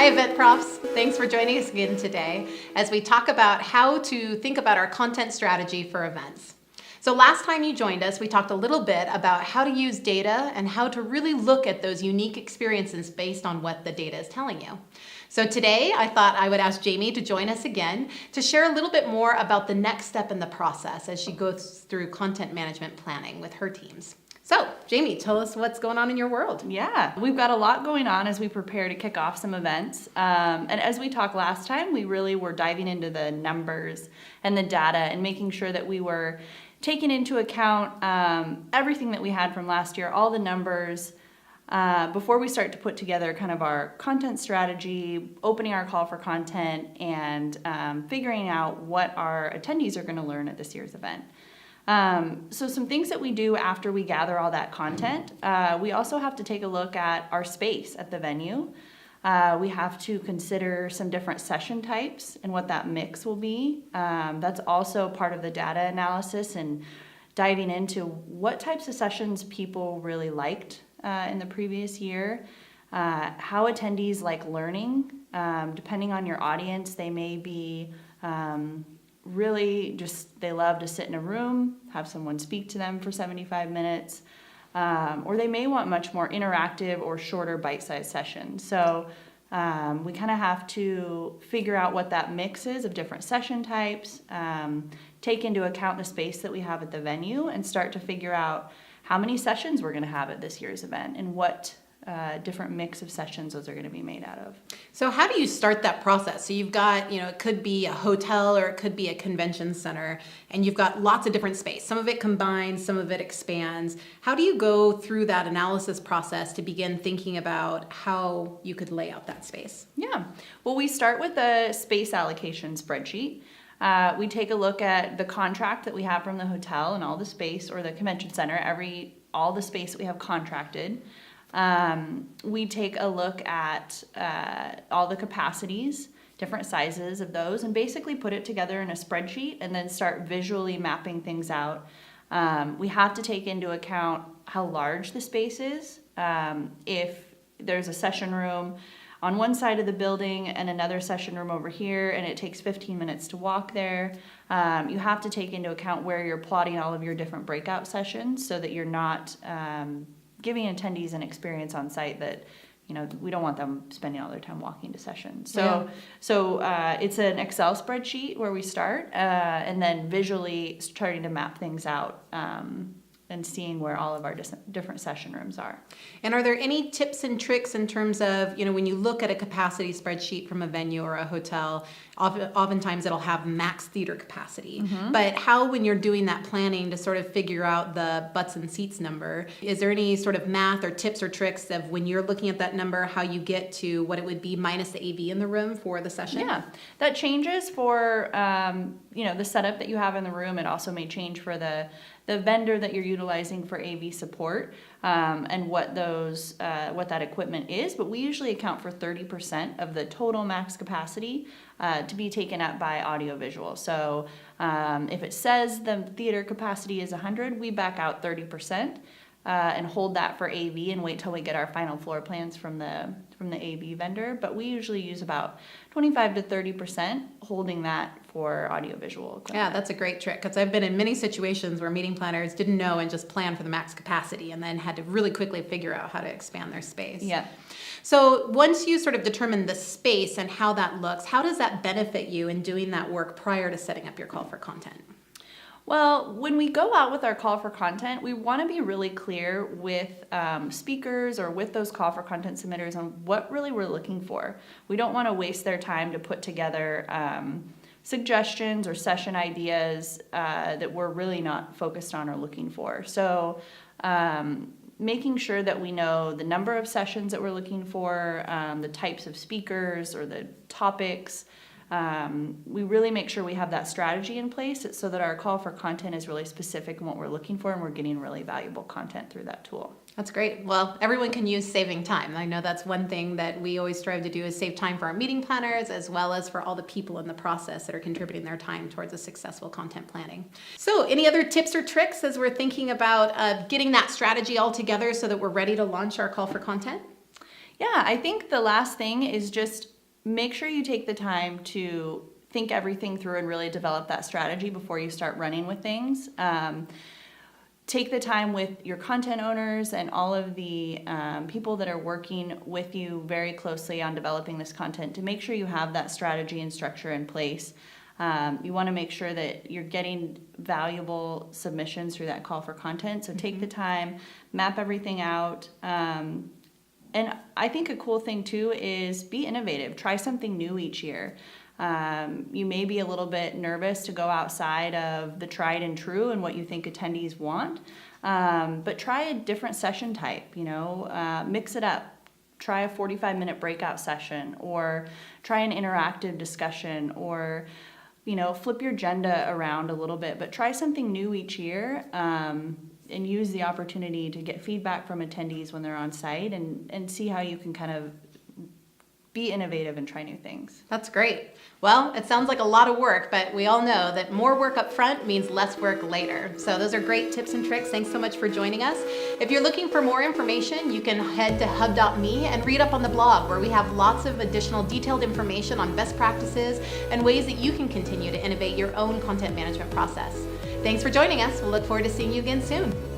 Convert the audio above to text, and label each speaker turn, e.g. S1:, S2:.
S1: Hi, event profs. Thanks for joining us again today as we talk about how to think about our content strategy for events. So last time you joined us, we talked a little bit about how to use data and how to really look at those unique experiences based on what the data is telling you. So today I thought I would ask Jamie to join us again to share a little bit more about the next step in the process as she goes through content management planning with her teams. So, Jamie, tell us what's going on in your world.
S2: Yeah, we've got a lot going on as we prepare to kick off some events. And as we talked last time, we really were diving into the numbers and the data and making sure that we were taking into account everything that we had from last year, all the numbers, before we start to put together kind of our content strategy, opening our call for content, and figuring out what our attendees are going to learn at this year's event. So some things that we do after we gather all that content, we also have to take a look at our space at the venue. We have to consider some different session types and what that mix will be. That's also part of the data analysis and diving into what types of sessions people really liked in the previous year, how attendees like learning. Depending on your audience, they may be really just, they love to sit in a room, have someone speak to them for 75 minutes, or they may want much more interactive or shorter bite-sized sessions. So we kind of have to figure out what that mix is of different session types, take into account the space that we have at the venue, and start to figure out how many sessions we're going to have at this year's event and what different mix of sessions those are going to be made out of.
S1: So how do you start that process? So you've got, it could be a hotel or it could be a convention center, and you've got lots of different space. Some of it combines, some of it expands. How do you go through that analysis process to begin thinking about how you could lay out that space?
S2: Yeah, well, we start with the space allocation spreadsheet. We take a look at the contract that we have from the hotel and all the space, or the convention center, all the space that we have contracted. We take a look at all the capacities, different sizes of those, and basically put it together in a spreadsheet and then start visually mapping things out. We have to take into account how large the space is. If there's a session room on one side of the building and another session room over here, and it takes 15 minutes to walk there, you have to take into account where you're plotting all of your different breakout sessions so that you're not giving attendees an experience on site that, we don't want them spending all their time walking to sessions. So it's an Excel spreadsheet where we start, and then visually starting to map things out and seeing where all of our different session rooms are.
S1: And are there any tips and tricks in terms of, when you look at a capacity spreadsheet from a venue or a hotel, oftentimes it'll have max theater capacity. Mm-hmm. But how, when you're doing that planning to sort of figure out the butts and seats number, is there any sort of math or tips or tricks of when you're looking at that number, how you get to what it would be minus the AV in the room for the session?
S2: Yeah, that changes for, the setup that you have in the room. It also may change for the vendor that you're utilizing for AV support, and what that equipment is. But we usually account for 30% of the total max capacity to be taken up by audiovisual. So if it says the theater capacity is 100, we back out 30% and hold that for AV and wait till we get our final floor plans from the AV vendor. But we usually use about 25 to 30% holding that for audiovisual equipment.
S1: Yeah, that's a great trick, because I've been in many situations where meeting planners didn't know and just planned for the max capacity and then had to really quickly figure out how to expand their space.
S2: Yeah.
S1: So once you sort of determine the space and how that looks, how does that benefit you in doing that work prior to setting up your call for content?
S2: Well, when we go out with our call for content, we want to be really clear with speakers or with those call for content submitters on what really we're looking for. We don't want to waste their time to put together suggestions or session ideas that we're really not focused on or looking for. So making sure that we know the number of sessions that we're looking for, the types of speakers or the topics. We really make sure we have that strategy in place so that our call for content is really specific in what we're looking for, and we're getting really valuable content through that tool.
S1: That's great. Well, everyone can use saving time. I know that's one thing that we always strive to do, is save time for our meeting planners as well as for all the people in the process that are contributing their time towards a successful content planning. So any other tips or tricks as we're thinking about getting that strategy all together so that we're ready to launch our call for content?
S2: Yeah, I think the last thing is just make sure you take the time to think everything through and really develop that strategy before you start running with things. Take the time with your content owners and all of the people that are working with you very closely on developing this content to make sure you have that strategy and structure in place. You want to make sure that you're getting valuable submissions through that call for content. So take the time, map everything out. And I think a cool thing too is be innovative. Try something new each year. You may be a little bit nervous to go outside of the tried and true and what you think attendees want, but try a different session type, mix it up. Try a 45-minute breakout session, or try an interactive discussion, or flip your agenda around a little bit, but try something new each year, and use the opportunity to get feedback from attendees when they're on site and see how you can kind of be innovative and try new things.
S1: That's great. Well, it sounds like a lot of work, but we all know that more work up front means less work later. So those are great tips and tricks. Thanks so much for joining us. If you're looking for more information, you can head to hubb.me and read up on the blog, where we have lots of additional detailed information on best practices and ways that you can continue to innovate your own content management process. Thanks for joining us. We'll look forward to seeing you again soon.